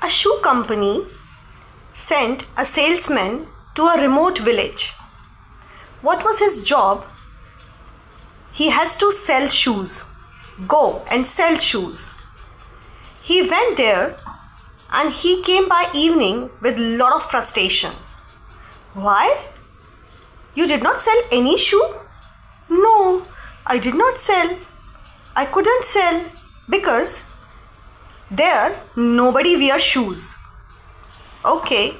A shoe company sent a salesman to a remote village. What was his job? He has to sell shoes. Go and sell shoes. He went there and he came by evening with lot of frustration. Why? You did not sell any shoe? No, I did not sell. I couldn't sell because there nobody wears shoes. Okay,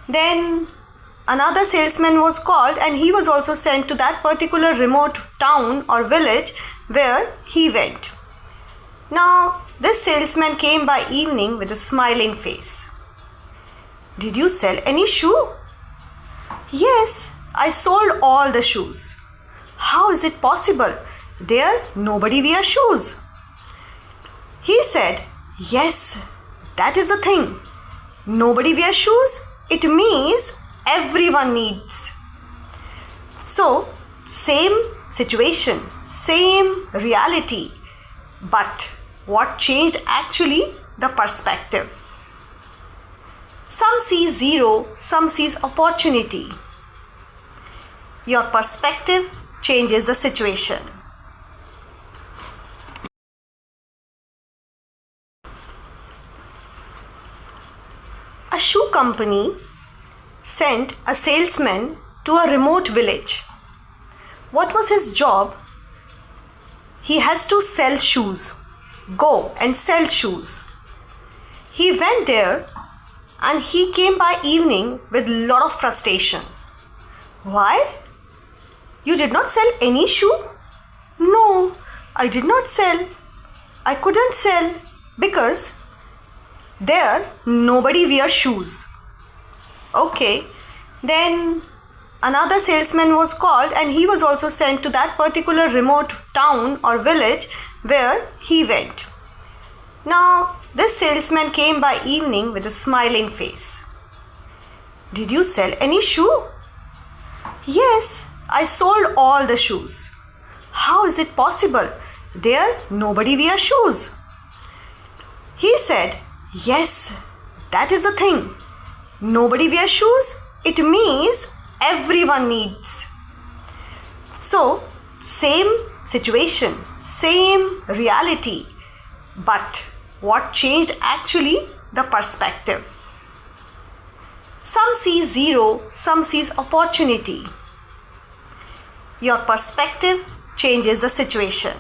then another salesman was called and he was also sent to that particular remote town or village where he went. Now, this salesman came by evening with a smiling face. Did you sell any shoe? Yes, I sold all the shoes. How is it possible? There nobody wears shoes. He said, yes, that is the thing. Nobody wears shoes. It means everyone needs. So, same situation, same reality. But what changed actually? The perspective. Some see zero, some sees opportunity. Your perspective changes the situation. A shoe company sent a salesman to a remote village. What was his job? He has to sell shoes. Go and sell shoes. He went there and he came by evening with lot of frustration. Why? You did not sell any shoe? No, I did not sell. I couldn't sell because there nobody wears shoes. Okay, then another salesman was called and he was also sent to that particular remote town or village where he went. Now, this salesman came by evening with a smiling face. Did you sell any shoe? Yes, I sold all the shoes. How is it possible? There nobody wears shoes. He said, yes, that is the thing. Nobody wears shoes. It means everyone needs. So, same situation, same reality. But what changed actually? The perspective. Some see zero, some sees opportunity. Your perspective changes the situation.